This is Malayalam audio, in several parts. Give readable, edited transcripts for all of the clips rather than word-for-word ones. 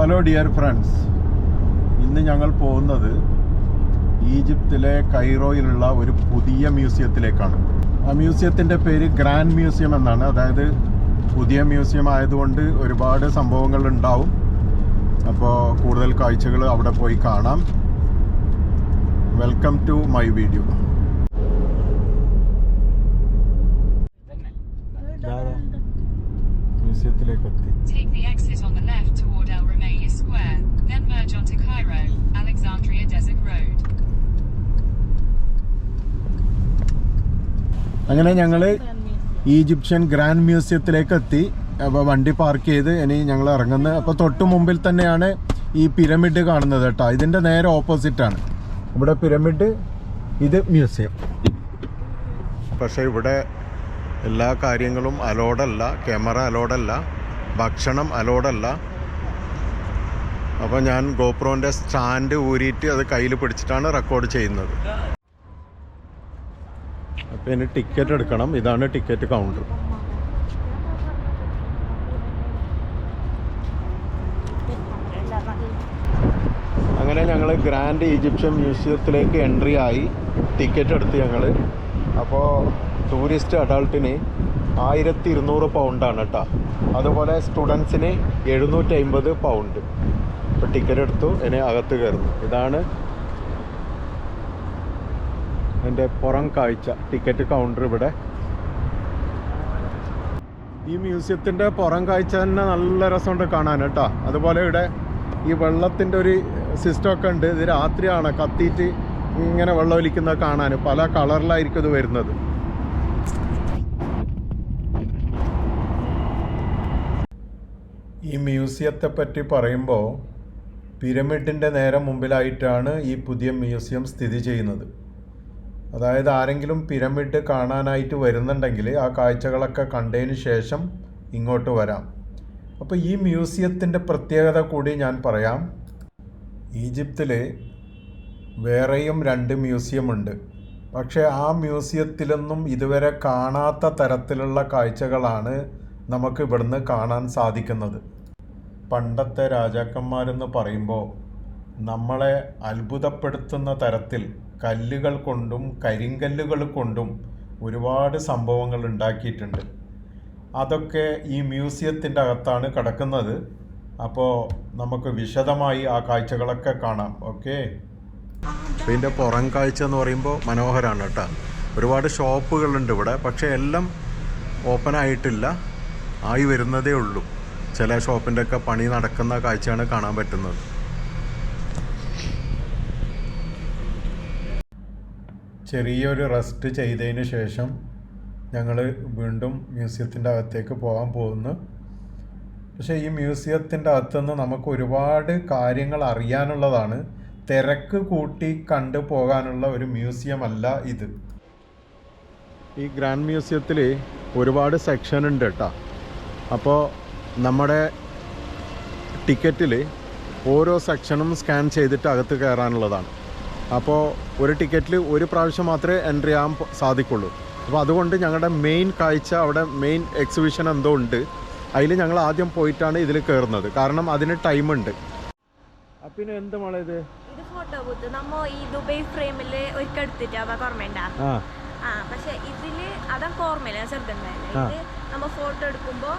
ഹലോ ഡിയർ ഫ്രണ്ട്സ്, ഇന്ന് ഞങ്ങൾ പോകുന്നത് ഈജിപ്തിലെ കൈറോയിലുള്ള ഒരു പുതിയ മ്യൂസിയത്തിലേക്കാണ്. ആ മ്യൂസിയത്തിൻ്റെ പേര് ഗ്രാൻഡ് മ്യൂസിയം എന്നാണ്. അതായത് പുതിയ മ്യൂസിയം ആയതുകൊണ്ട് ഒരുപാട് സംഭവങ്ങൾ ഉണ്ടാവും. അപ്പോൾ കൂടുതൽ കാഴ്ചകൾ അവിടെ പോയി കാണാം. Welcome to my video. മ്യൂസിയത്തിലേക്ക് എത്തി. Take the exit on the left toward El Rumelia Square, then merge onto Cairo, Alexandria Desert Road. അങ്ങനെ ഞങ്ങൾ ഈജിപ്ഷ്യൻ ഗ്രാൻഡ് മ്യൂസിയത്തിലേക്ക് എത്തി. അപ്പോൾ വണ്ടി പാർക്ക് ചെയ്ത് ഇനി ഞങ്ങൾ ഇറങ്ങുന്നത്. അപ്പോൾ തൊട്ട് മുമ്പിൽ തന്നെയാണ് ഈ പിരമിഡ് കാണുന്നത് കേട്ടോ. ഇതിൻ്റെ നേരെ ഓപ്പോസിറ്റാണ് ഇവിടെ പിരമിഡ്, ഇത് മ്യൂസിയം. പക്ഷേ ഇവിടെ എല്ലാ കാര്യങ്ങളും അലോഡല്ല, ക്യാമറ അലോഡല്ല, ഭക്ഷണം അലോഡല്ല. അപ്പോൾ ഞാൻ ഗോപ്രോൻ്റെ സ്റ്റാൻഡ് ഊരിയിട്ട് അത് കയ്യിൽ പിടിച്ചിട്ടാണ് റെക്കോർഡ് ചെയ്യുന്നത്. അപ്പോൾ ഇനി ടിക്കറ്റ് എടുക്കണം. ഇതാണ് ടിക്കറ്റ് കൗണ്ടർ. അങ്ങനെ ഞങ്ങൾ ഗ്രാൻഡ് ഈജിപ്ഷ്യൻ മ്യൂസിയത്തിലേക്ക് എൻട്രി ആയി. ടിക്കറ്റ് എടുത്ത് ഞങ്ങൾ. അപ്പോൾ ടൂറിസ്റ്റ് അഡൾട്ടിന് 1200 പൗണ്ടാണ് കേട്ടോ. അതുപോലെ സ്റ്റുഡൻസിന് 750 പൗണ്ട്. ഇപ്പോൾ ടിക്കറ്റ് എടുത്തു, ഇനി അകത്ത് കയറുന്നു. ഇതാണ് എൻ്റെ പുറം കാഴ്ച, ടിക്കറ്റ് കൗണ്ടർ ഇവിടെ. ഈ മ്യൂസിയത്തിൻ്റെ പുറം കാഴ്ച തന്നെ നല്ല രസമുണ്ട് കാണാൻ കേട്ടോ. അതുപോലെ ഇവിടെ ഈ വെള്ളത്തിൻ്റെ ഒരു സിസ്റ്റമൊക്കെ ഉണ്ട്. ഇത് രാത്രിയാണ് കത്തിയിട്ട് ഇങ്ങനെ വെള്ളം ഒലിക്കുന്നത് കാണാൻ. പല കളറിലായിരിക്കും ഇത് വരുന്നത്. ഈ മ്യൂസിയത്തെ പറ്റി പറയുമ്പോൾ പിരമിഡിൻ്റെ നേരെ മുമ്പിലായിട്ടാണ് ഈ പുതിയ മ്യൂസിയം സ്ഥിതി ചെയ്യുന്നത്. അതായത് ആരെങ്കിലും പിരമിഡ് കാണാനായിട്ട് വരുന്നുണ്ടെങ്കിൽ ആ കാഴ്ചകളൊക്കെ കണ്ടതിന് ശേഷം ഇങ്ങോട്ട് വരാം. അപ്പോൾ ഈ മ്യൂസിയത്തിൻ്റെ പ്രത്യേകത കൂടി ഞാൻ പറയാം. ഈജിപ്തിൽ വേറെയും 2 മ്യൂസിയമുണ്ട്. പക്ഷേ ആ മ്യൂസിയത്തിലൊന്നും ഇതുവരെ കാണാത്ത തരത്തിലുള്ള കാഴ്ചകളാണ് നമുക്ക് ഇവിടുന്ന് കാണാൻ സാധിക്കുന്നത്. പണ്ടത്തെ രാജാക്കന്മാരെന്ന് പറയുമ്പോൾ നമ്മളെ അത്ഭുതപ്പെടുത്തുന്ന തരത്തിൽ കല്ലുകൾ കൊണ്ടും കരിങ്കല്ലുകൾ കൊണ്ടും ഒരുപാട് സംഭവങ്ങൾ ഉണ്ടാക്കിയിട്ടുണ്ട്. അതൊക്കെ ഈ മ്യൂസിയത്തിൻ്റെ അകത്താണ് കിടക്കുന്നത്. അപ്പോൾ നമുക്ക് വിശദമായി ആ കാഴ്ചകളൊക്കെ കാണാം. ഓക്കെ. ഇതിൻ്റെ പുറം കാഴ്ച എന്ന് പറയുമ്പോൾ മനോഹരമാണ് കേട്ടോ. ഒരുപാട് ഷോപ്പുകളുണ്ട് ഇവിടെ, പക്ഷേ എല്ലാം ഓപ്പൺ ആയിട്ടില്ല, ആയി വരുന്നതേ ഉള്ളൂ. ചില ഷോപ്പിൻ്റെ ഒക്കെ പണി നടക്കുന്ന കാഴ്ചയാണ് കാണാൻ പറ്റുന്നത്. ചെറിയൊരു റെസ്റ്റ് ചെയ്തതിന് ശേഷം ഞങ്ങൾ വീണ്ടും മ്യൂസിയത്തിൻ്റെ അകത്തേക്ക് പോകാൻ പോകുന്നു. പക്ഷേ ഈ മ്യൂസിയത്തിൻ്റെ അകത്തുനിന്ന് നമുക്ക് ഒരുപാട് കാര്യങ്ങൾ അറിയാനുള്ളതാണ്. തിരക്ക് കൂട്ടി കണ്ടു പോകാനുള്ള ഒരു മ്യൂസിയം അല്ല ഇത്. ഈ ഗ്രാൻഡ് മ്യൂസിയത്തിൽ ഒരുപാട് സെക്ഷൻ ഉണ്ട് കേട്ടോ. അപ്പോൾ നമ്മുടെ ടിക്കറ്റിൽ ഓരോ സെക്ഷനും സ്കാൻ ചെയ്തിട്ട് അകത്ത് കയറാനുള്ളതാണ്. അപ്പോൾ ഒരു ടിക്കറ്റിൽ ഒരു പ്രാവശ്യം മാത്രമേ എൻട്രി ചെയ്യാൻ സാധിക്കുള്ളൂ. അപ്പോൾ അതുകൊണ്ട് ഞങ്ങളുടെ മെയിൻ കാഴ്ച അവിടെ മെയിൻ എക്സിബിഷൻ എന്തോ ഉണ്ട്. അതിൽ ഞങ്ങൾ ആദ്യം പോയിട്ടാണ് ഇതിൽ കയറുന്നത്. കാരണം അതിന് ടൈമുണ്ട്. പിന്നെ എന്ത് മോളെ ഇത് ഫോട്ടോ ബൂത്ത് നമ്മ ഈ ദുബൈ ഫ്രെയിമിൽ ഒരിക്കൽ എടുത്തിട്ട് ഓർമ്മയുണ്ടാ? പക്ഷെ ഇതില് അതൊക്കെ ഓർമ്മയില്ല, ചെറുതുണ്ടായില്ല. ഇത് നമ്മ ഫോട്ടോ എടുക്കുമ്പോ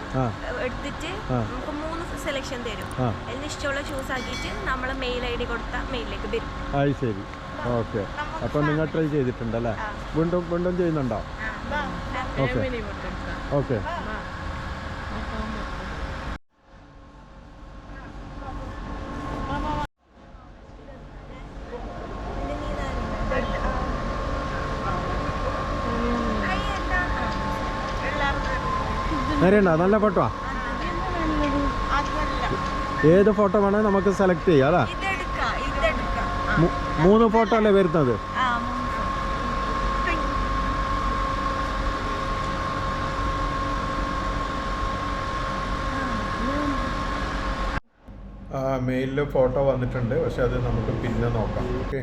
എടുത്തിട്ട് നമുക്ക് 3 സെലക്ഷൻ തരും. അതിന് ഇഷ്ടമുള്ള ചൂസ് ആക്കിയിട്ട് നമ്മളെ മെയിൽ ID കൊടുത്താൽ മെയിലിലേക്ക് വരും. ശരി, ഓക്കെ. അപ്പോൾ നിങ്ങൾ ട്രൈ ചെയ്തിട്ടുണ്ടല്ലേ? വീണ്ടും ചെയ്യുന്നുണ്ടോ? Okay okay. നേരെയുണ്ടോ? നല്ല ഫോട്ടോ. ഏത് ഫോട്ടോ വേണേൽ നമുക്ക് സെലക്ട് ചെയ്യാം അല്ലേ? 3 ഫോട്ടോ അല്ലേ വരുന്നത്? മെയിലിൽ ഫോട്ടോ വന്നിട്ടുണ്ട്, പക്ഷെ അത് നമുക്ക് പിന്നെ നോക്കാം. ഓക്കെ.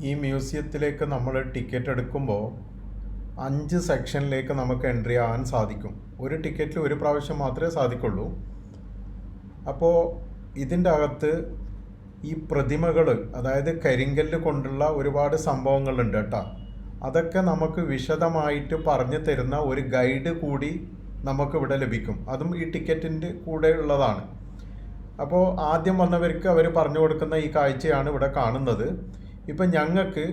ഈ മ്യൂസിയത്തിലേക്ക് നമ്മൾ ടിക്കറ്റ് എടുക്കുമ്പോൾ 5 സെക്ഷനിലേക്ക് നമുക്ക് എൻട്രി ആവാൻ സാധിക്കും. ഒരു ടിക്കറ്റിൽ ഒരു പ്രാവശ്യം മാത്രമേ സാധിക്കുള്ളൂ. അപ്പോൾ ഇതിൻ്റെ അകത്ത് ഈ പ്രതിമകൾ, അതായത് കരിങ്കല്ല് കൊണ്ടുള്ള ഒരുപാട് സംഭവങ്ങളുണ്ട് കേട്ടോ. അതൊക്കെ നമുക്ക് വിശദമായിട്ട് പറഞ്ഞു തരുന്ന ഒരു ഗൈഡ് കൂടി നമുക്കിവിടെ ലഭിക്കും. അതും ഈ ടിക്കറ്റിൻ്റെ കൂടെ ഉള്ളതാണ്. അപ്പോൾ ആദ്യം വന്നവർക്ക് അവർ പറഞ്ഞു കൊടുക്കുന്ന ഈ കാഴ്ചയാണ് ഇവിടെ കാണുന്നത്. ഇപ്പം ഞങ്ങൾക്ക്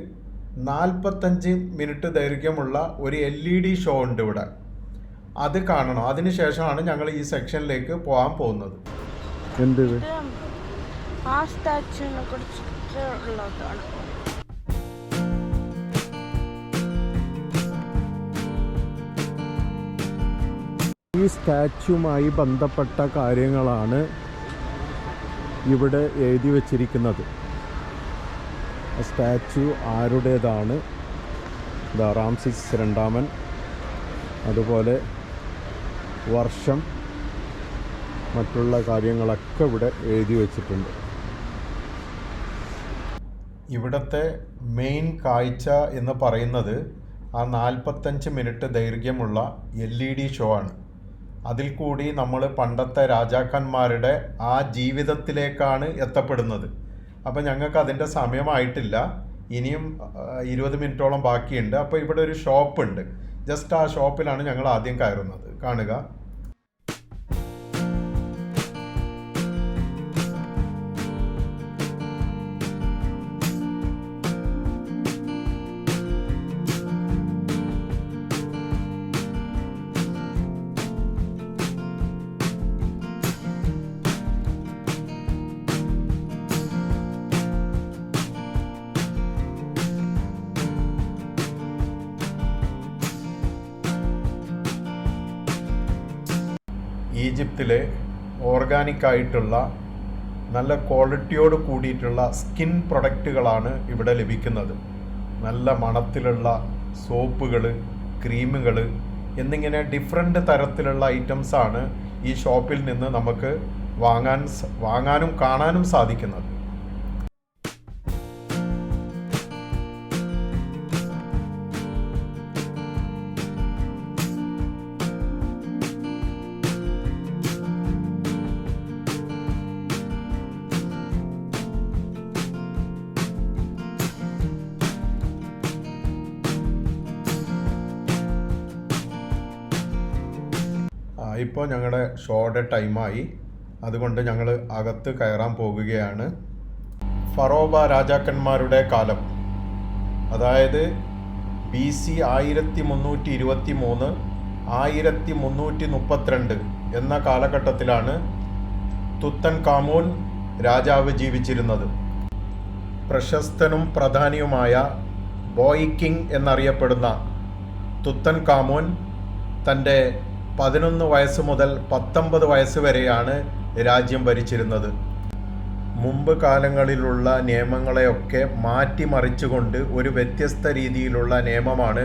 45 മിനിറ്റ് ദൈർഘ്യമുള്ള ഒരു LED ഷോ ഉണ്ട് ഇവിടെ. അത് കാണണം. അതിന് ശേഷമാണ് ഞങ്ങൾ ഈ സെക്ഷനിലേക്ക് പോകാൻ പോകുന്നത്. എന്ത് ആ സ്റ്റാച്ചുവിനെ കുറിച്ചിട്ട് ഉള്ളതാണ്. ഈ സ്റ്റാച്യുമായി ബന്ധപ്പെട്ട കാര്യങ്ങളാണ് ഇവിടെ എഴുതി വച്ചിരിക്കുന്നത്. സ്റ്റാച്യു ആരുടേതാണ്, റാംസിസ് രണ്ടാമൻ, അതുപോലെ വർഷം, മറ്റുള്ള കാര്യങ്ങളൊക്കെ ഇവിടെ എഴുതി വച്ചിട്ടുണ്ട്. ഇവിടുത്തെ മെയിൻ കാഴ്ച എന്ന് പറയുന്നത് ആ 45 മിനിറ്റ് ദൈർഘ്യമുള്ള LED ഷോ ആണ്. അതിൽ കൂടി നമ്മൾ പണ്ടത്തെ രാജാക്കന്മാരുടെ ആ ജീവിതത്തിലേക്കാണ് എത്തപ്പെടുന്നത്. അപ്പോൾ ഞങ്ങൾക്ക് അതിൻ്റെ സമയമായിട്ടില്ല, ഇനിയും 20 മിനിറ്റോളം ബാക്കിയുണ്ട്. അപ്പോൾ ഇവിടെ ഒരു ഷോപ്പുണ്ട്. ജസ്റ്റ് ആ ഷോപ്പിലാണ് ഞങ്ങൾ ആദ്യം കയറുന്നത്. കാണുക. ഈജിപ്തിലെ ഓർഗാനിക് ആയിട്ടുള്ള നല്ല ക്വാളിറ്റിയോട് കൂടിയിട്ടുള്ള സ്കിൻ പ്രൊഡക്റ്റുകളാണ് ഇവിടെ ലഭിക്കുന്നത്. നല്ല മണത്തിലുള്ള സോപ്പുകൾ, ക്രീമുകൾ എന്നിങ്ങനെ ഡിഫറെൻ്റ് തരത്തിലുള്ള ഐറ്റംസാണ് ഈ ഷോപ്പിൽ നിന്ന് നമുക്ക് വാങ്ങാനും കാണാനും സാധിക്കുന്നത്. ഇപ്പോൾ ഞങ്ങളുടെ ഷോയുടെ ടൈമായി, അതുകൊണ്ട് ഞങ്ങൾ അകത്ത് കയറാൻ പോകുകയാണ്. ഫറോവ രാജാക്കന്മാരുടെ കാലം, അതായത് BC 1323 1332 എന്ന കാലഘട്ടത്തിലാണ് തുത്തൻഖാമൂൻ രാജാവ് ജീവിച്ചിരുന്നത്. പ്രശസ്തനും പ്രധാനിയുമായ ബോയ് കിങ് എന്നറിയപ്പെടുന്ന തുത്തൻഖാമൂൻ തൻ്റെ 11 വയസ്സ് മുതൽ 19 വയസ്സ് വരെയാണ് രാജ്യം ഭരിച്ചിരുന്നത്. മുമ്പ് കാലങ്ങളിലുള്ള നിയമങ്ങളെയൊക്കെ മാറ്റിമറിച്ചുകൊണ്ട് ഒരു വ്യത്യസ്ത രീതിയിലുള്ള നിയമമാണ്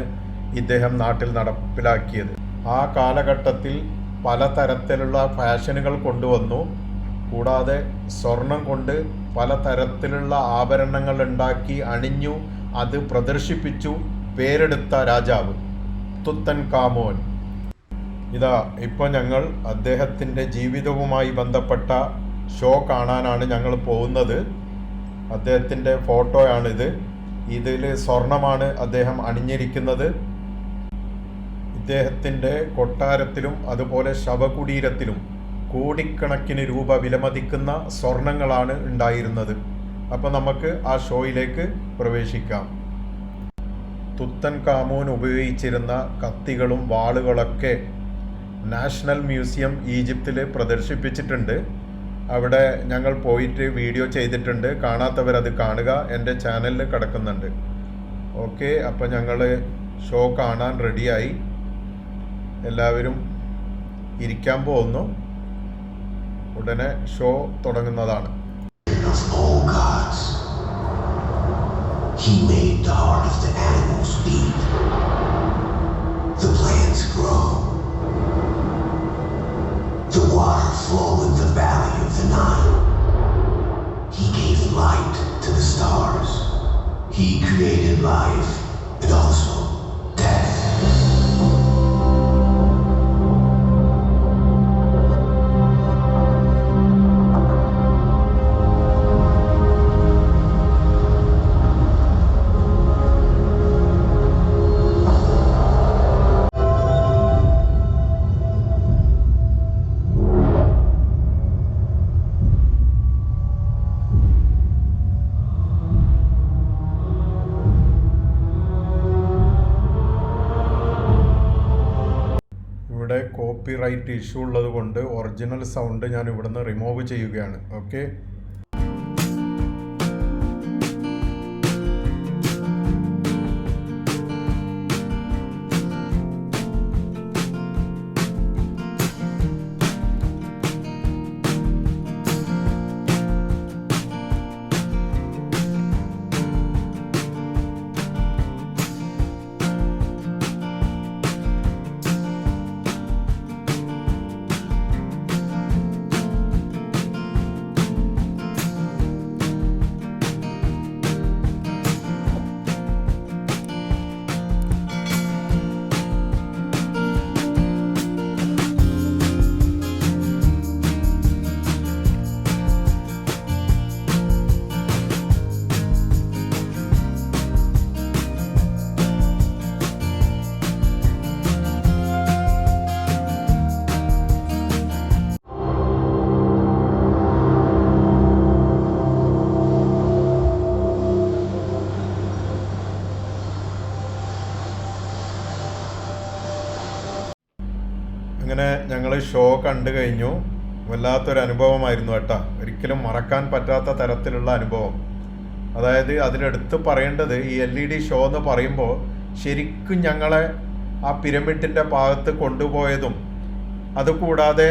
ഇദ്ദേഹം നാട്ടിൽ നടപ്പിലാക്കിയത്. ആ കാലഘട്ടത്തിൽ പലതരത്തിലുള്ള ഫാഷനുകൾ കൊണ്ടുവന്നു. കൂടാതെ സ്വർണം കൊണ്ട് പലതരത്തിലുള്ള ആഭരണങ്ങൾ ഉണ്ടാക്കി അണിഞ്ഞു അത് പ്രദർശിപ്പിച്ചു പേരെടുത്ത രാജാവ് തുത്തൻഖാമൂൻ. ഇതാ ഇപ്പോൾ ഞങ്ങൾ അദ്ദേഹത്തിൻ്റെ ജീവിതവുമായി ബന്ധപ്പെട്ട ഷോ കാണാനാണ് ഞങ്ങൾ പോകുന്നത്. അദ്ദേഹത്തിൻ്റെ ഫോട്ടോയാണിത്. ഇതിൽ സ്വർണമാണ് അദ്ദേഹം അണിഞ്ഞിരിക്കുന്നത്. ഇദ്ദേഹത്തിൻ്റെ കൊട്ടാരത്തിലും അതുപോലെ ശവകുടീരത്തിലും കോടിക്കണക്കിന് രൂപ വിലമതിക്കുന്ന സ്വർണങ്ങളാണ് ഉണ്ടായിരുന്നത്. അപ്പോൾ നമുക്ക് ആ ഷോയിലേക്ക് പ്രവേശിക്കാം. തുത്തൻഖാമൂൻ ഉപയോഗിച്ചിരുന്ന കത്തികളും വാളുകളൊക്കെ നാഷണൽ മ്യൂസിയം ഈജിപ്തിൽ പ്രദർശിപ്പിച്ചിട്ടുണ്ട്. അവിടെ ഞങ്ങൾ പോയിട്ട് വീഡിയോ ചെയ്തിട്ടുണ്ട്. കാണാത്തവരത് കാണുക, എൻ്റെ ചാനലിൽ കിടക്കുന്നുണ്ട്. ഓക്കെ, അപ്പോൾ ഞങ്ങൾ ഷോ കാണാൻ റെഡിയായി. എല്ലാവരും ഇരിക്കാൻ പോകുന്നു. ഉടനെ show തുടങ്ങുന്നതാണ്. He made the heart of the animals beat, the plants grow, the water flow in the valley of the Nile. He gave light to the stars. He created life and also death. Copyright issue ഉള്ളത് കൊണ്ട് ഒറിജിനൽ സൗണ്ട് ഞാൻ ഇവിടുന്ന് റിമൂവ് ചെയ്യുകയാണ്. ഓക്കെ. അങ്ങനെ ഞങ്ങൾ ഷോ കണ്ടു കഴിഞ്ഞു. വല്ലാത്തൊരു അനുഭവമായിരുന്നു കേട്ടോ. ഒരിക്കലും മറക്കാൻ പറ്റാത്ത തരത്തിലുള്ള അനുഭവം. അതായത് അതിലെടുത്ത് പറയേണ്ടത് ഈ LED ഷോ എന്ന് പറയുമ്പോൾ ശരിക്കും ഞങ്ങളെ ആ പിരമിഡിൻ്റെ ഭാഗത്ത് കൊണ്ടുപോയതും അതുകൂടാതെ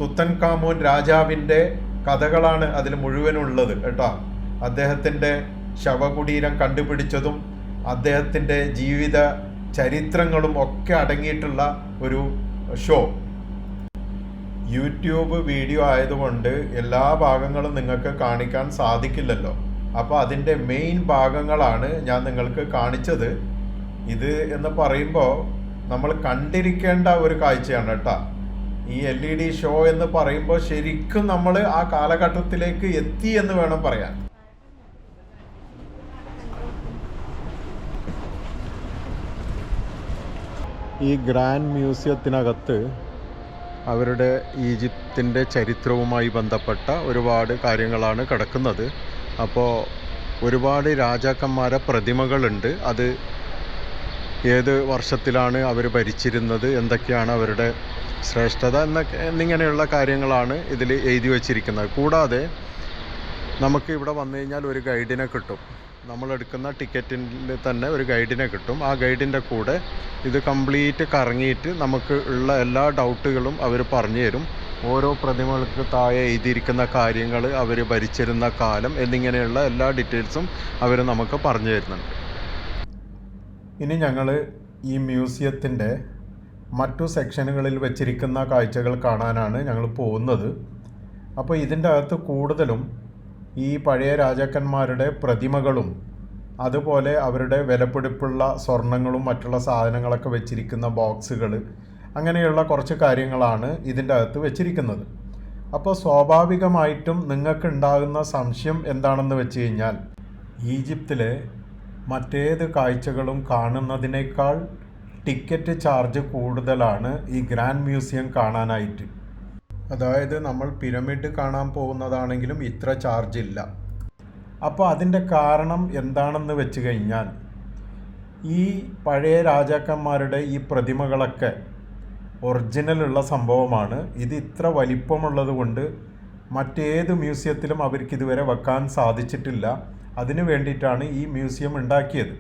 തുത്തൻഖാമൂൻ രാജാവിൻ്റെ കഥകളാണ് അതിൽ മുഴുവനുള്ളത് കേട്ടോ. അദ്ദേഹത്തിൻ്റെ ശവകുടീരം കണ്ടുപിടിച്ചതും അദ്ദേഹത്തിൻ്റെ ജീവിത ചരിത്രങ്ങളും ഒക്കെ അടങ്ങിയിട്ടുള്ള ഒരു ഷോ. യൂട്യൂബ് വീഡിയോ ആയതുകൊണ്ട് എല്ലാ ഭാഗങ്ങളും നിങ്ങൾക്ക് കാണിക്കാൻ സാധിക്കില്ലല്ലോ. അപ്പോൾ അതിൻ്റെ മെയിൻ ഭാഗങ്ങളാണ് ഞാൻ നിങ്ങൾക്ക് കാണിച്ചത്. ഇത് എന്ന് പറയുമ്പോൾ നമ്മൾ കണ്ടിരിക്കേണ്ട ഒരു കാഴ്ചയാണ് കേട്ടോ. ഈ LED ഷോ എന്ന് പറയുമ്പോൾ ശരിക്കും നമ്മൾ ആ കാലഘട്ടത്തിലേക്ക് എത്തി എന്ന് വേണം പറയാൻ. ഈ ഗ്രാൻഡ് മ്യൂസിയത്തിനകത്ത് അവരുടെ ഈജിപ്തിൻ്റെ ചരിത്രവുമായി ബന്ധപ്പെട്ട ഒരുപാട് കാര്യങ്ങളാണ് കിടക്കുന്നത്. അപ്പോൾ ഒരുപാട് രാജാക്കന്മാരെ പ്രതിമകളുണ്ട്. അത് ഏത് വർഷത്തിലാണ് അവർ ഭരിച്ചിരുന്നത്, എന്തൊക്കെയാണ് അവരുടെ ശ്രേഷ്ഠത എന്നിങ്ങനെയുള്ള കാര്യങ്ങളാണ് ഇതിൽ എഴുതി വച്ചിരിക്കുന്നത്. കൂടാതെ നമുക്ക് ഇവിടെ വന്നു കഴിഞ്ഞാൽ ഒരു ഗൈഡിനെ കിട്ടും. നമ്മളെടുക്കുന്ന ടിക്കറ്റിൽ തന്നെ ഒരു ഗൈഡിനെ കിട്ടും. ആ ഗൈഡിൻ്റെ കൂടെ ഇത് കംപ്ലീറ്റ് കറങ്ങിയിട്ട് നമുക്ക് ഉള്ള എല്ലാ ഡൗട്ടുകളും അവർ പറഞ്ഞു തരും. ഓരോ പ്രതിമകൾക്ക് താഴെ എഴുതിയിരിക്കുന്ന കാര്യങ്ങൾ, അവർ ഭരിച്ചിരുന്ന കാലം എന്നിങ്ങനെയുള്ള എല്ലാ ഡീറ്റെയിൽസും അവർ നമുക്ക് പറഞ്ഞു തരുന്നുണ്ട്. ഇനി ഞങ്ങൾ ഈ മ്യൂസിയത്തിൻ്റെ മറ്റു സെക്ഷനുകളിൽ വെച്ചിരിക്കുന്ന കാഴ്ചകൾ കാണാനാണ് ഞങ്ങൾ പോകുന്നത്. അപ്പോൾ ഇതിൻ്റെ അകത്ത് കൂടുതലും ഈ പഴയ രാജാക്കന്മാരുടെ പ്രതിമകളും അതുപോലെ അവരുടെ വിലപിടിപ്പുള്ള സ്വർണങ്ങളും മറ്റുള്ള സാധനങ്ങളൊക്കെ വെച്ചിരിക്കുന്ന ബോക്സുകൾ, അങ്ങനെയുള്ള കുറച്ച് കാര്യങ്ങളാണ് ഇതിൻ്റെ അകത്ത് വെച്ചിരിക്കുന്നത്. അപ്പോൾ സ്വാഭാവികമായിട്ടും നിങ്ങൾക്ക് ഉണ്ടാകുന്ന സംശയം എന്താണെന്ന് വെച്ച് കഴിഞ്ഞാൽ, ഈജിപ്തിലെ മറ്റേത് കാഴ്ചകളും കാണുന്നതിനേക്കാൾ ടിക്കറ്റ് ചാർജ് കൂടുതലാണ് ഈ ഗ്രാൻഡ് മ്യൂസിയം കാണാനായിട്ട്. അതായത് നമ്മൾ പിരമിഡ് കാണാൻ പോകുന്നതാണെങ്കിലും ഇത്ര ചാർജ് ഇല്ല. അപ്പോൾ അതിൻ്റെ കാരണം എന്താണെന്ന് വെച്ച് കഴിഞ്ഞാൽ, ഈ പഴയ രാജാക്കന്മാരുടെ ഈ പ്രതിമകളൊക്കെ ഒറിജിനലുള്ള സംഭവമാണ്. ഇത് ഇത്ര വലിപ്പമുള്ളത് കൊണ്ട് മറ്റേത് മ്യൂസിയത്തിലും അവർക്ക് ഇതുവരെ വെക്കാൻ സാധിച്ചിട്ടില്ല. അതിനു വേണ്ടിയിട്ടാണ് ഈ മ്യൂസിയം ഉണ്ടാക്കിയത്.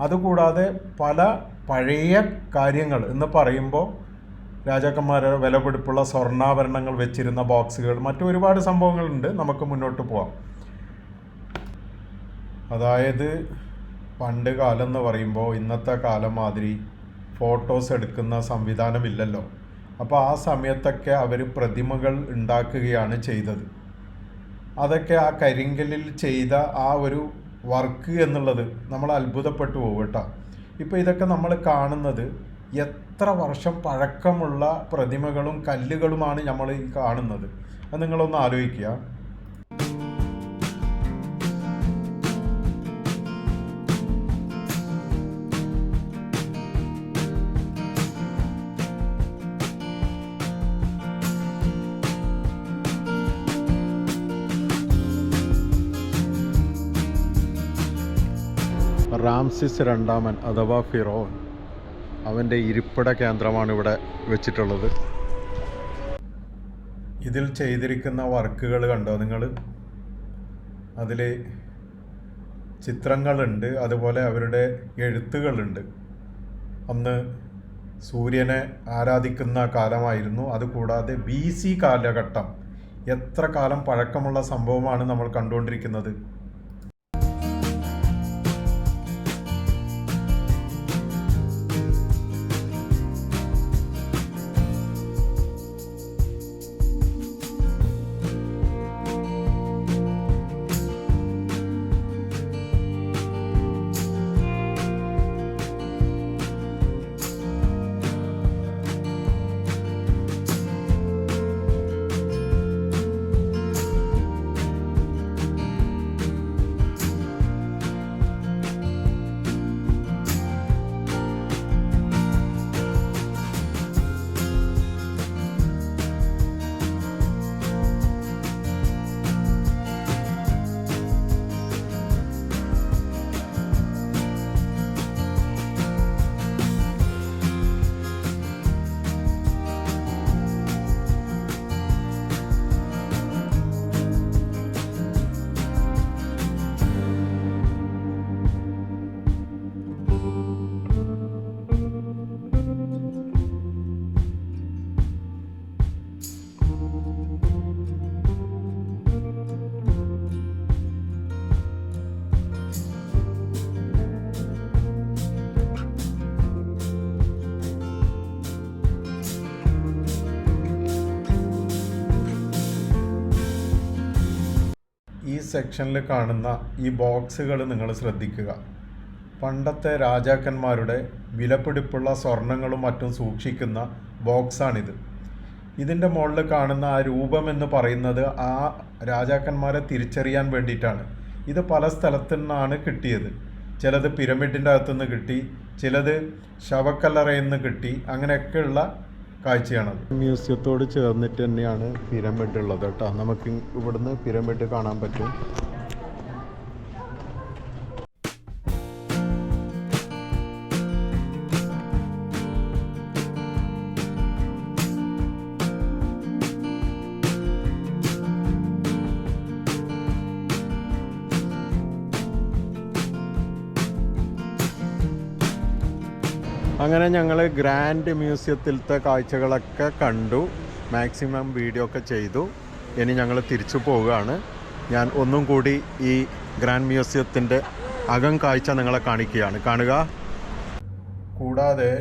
അതുകൂടാതെ പല പഴയ കാര്യങ്ങൾ എന്ന് പറയുമ്പോൾ രാജാക്കന്മാരുടെ വിലപിടിപ്പുള്ള സ്വർണ്ണാഭരണങ്ങൾ വെച്ചിരുന്ന ബോക്സുകൾ, മറ്റു ഒരുപാട് സംഭവങ്ങളുണ്ട്. നമുക്ക് മുന്നോട്ട് പോവാം. അതായത് പണ്ട് കാലം എന്ന് പറയുമ്പോൾ ഇന്നത്തെ കാലം മാതിരി ഫോട്ടോസ് എടുക്കുന്ന സംവിധാനമില്ലല്ലോ. അപ്പോൾ ആ സമയത്തൊക്കെ അവർ പ്രതിമകൾ ഉണ്ടാക്കുകയാണ് ചെയ്തത്. അതൊക്കെ ആ കരിങ്കല്ലിൽ ചെയ്ത ആ ഒരു വർക്ക് എന്നുള്ളത് നമ്മൾ അത്ഭുതപ്പെട്ടു പോകും കേട്ടോ. ഇപ്പോൾ ഇതൊക്കെ നമ്മൾ കാണുന്നത് എത്ര വർഷം പഴക്കമുള്ള പ്രതിമകളും കല്ലുകളുമാണ് നമ്മൾ ഈ കാണുന്നത്. അത് നിങ്ങളൊന്ന് ആലോചിക്കുക. റാംസിസ് രണ്ടാമൻ അഥവാ ഫിറോൻ അവൻ്റെ ഇരിപ്പിട കേന്ദ്രമാണ് ഇവിടെ വെച്ചിട്ടുള്ളത്. ഇതിൽ ചെയ്തിരിക്കുന്ന വർക്കുകൾ കണ്ടോ നിങ്ങൾ? അതിൽ ചിത്രങ്ങളുണ്ട്, അതുപോലെ അവരുടെ എഴുത്തുകളുണ്ട്. അന്ന് സൂര്യനെ ആരാധിക്കുന്ന കാലമായിരുന്നു. അതുകൂടാതെ BC കാലഘട്ടം, എത്ര കാലം പഴക്കമുള്ള സംഭവമാണ് നമ്മൾ കണ്ടുകൊണ്ടിരിക്കുന്നത്. ഈ സെക്ഷനിൽ കാണുന്ന ഈ ബോക്സുകൾ നിങ്ങൾ ശ്രദ്ധിക്കുക. പണ്ടത്തെ രാജാക്കന്മാരുടെ വിലപിടിപ്പുള്ള സ്വർണങ്ങളും മറ്റും സൂക്ഷിക്കുന്ന ബോക്സാണിത്. ഇതിൻ്റെ മുകളിൽ കാണുന്ന ആ രൂപം എന്ന് പറയുന്നത് ആ രാജാക്കന്മാരെ തിരിച്ചറിയാൻ വേണ്ടിയിട്ടാണ്. ഇത് പല സ്ഥലത്തു നിന്നാണ് കിട്ടിയത്. ചിലത് പിരമിഡിൻ്റെ അകത്തുനിന്ന് കിട്ടി, ചിലത് ശവക്കല്ലറയിൽ നിന്ന് കിട്ടി. അങ്ങനെയൊക്കെയുള്ള കാഴ്ചയാണത്. മ്യൂസിയത്തോട് ചേർന്നിട്ട് തന്നെയാണ് പിരമിഡ് ഉള്ളത് കേട്ടോ. നമുക്ക് ഇവിടുന്ന് പിരമിഡ് കാണാൻ പറ്റും. അങ്ങനെ ഞങ്ങൾ ഗ്രാൻഡ് മ്യൂസിയത്തിലത്തെ കാഴ്ചകളൊക്കെ കണ്ടു, മാക്സിമം വീഡിയോ ഒക്കെ ചെയ്തു. ഇനി ഞങ്ങൾ തിരിച്ചു പോവുകയാണ്. ഞാൻ ഒന്നും കൂടി ഈ ഗ്രാൻഡ് മ്യൂസിയത്തിൻ്റെ അകം കാഴ്ച നിങ്ങളെ കാണിക്കുകയാണ്, കാണുക. കൂടാതെ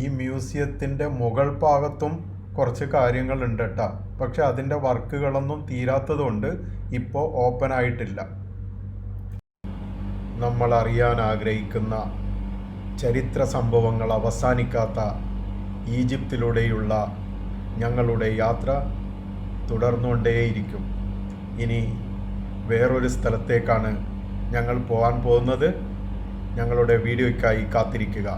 ഈ മ്യൂസിയത്തിൻ്റെ മുകൾ ഭാഗത്തും കുറച്ച് കാര്യങ്ങളുണ്ട് കേട്ടോ. പക്ഷെ അതിൻ്റെ വർക്കുകളൊന്നും തീരാത്തതുകൊണ്ട് ഇപ്പോൾ ഓപ്പൺ ആയിട്ടില്ല. നമ്മൾ അറിയാൻ ആഗ്രഹിക്കുന്ന ചരിത്ര സംഭവങ്ങൾ അവസാനിക്കാത്ത ഈജിപ്തിലൂടെയുള്ള ഞങ്ങളുടെ യാത്ര തുടർന്നുകൊണ്ടേയിരിക്കും. ഇനി വേറൊരു സ്ഥലത്തേക്കാണ് ഞങ്ങൾ പോകാൻ പോകുന്നത്. ഞങ്ങളുടെ വീഡിയോയ്ക്കായി കാത്തിരിക്കുക.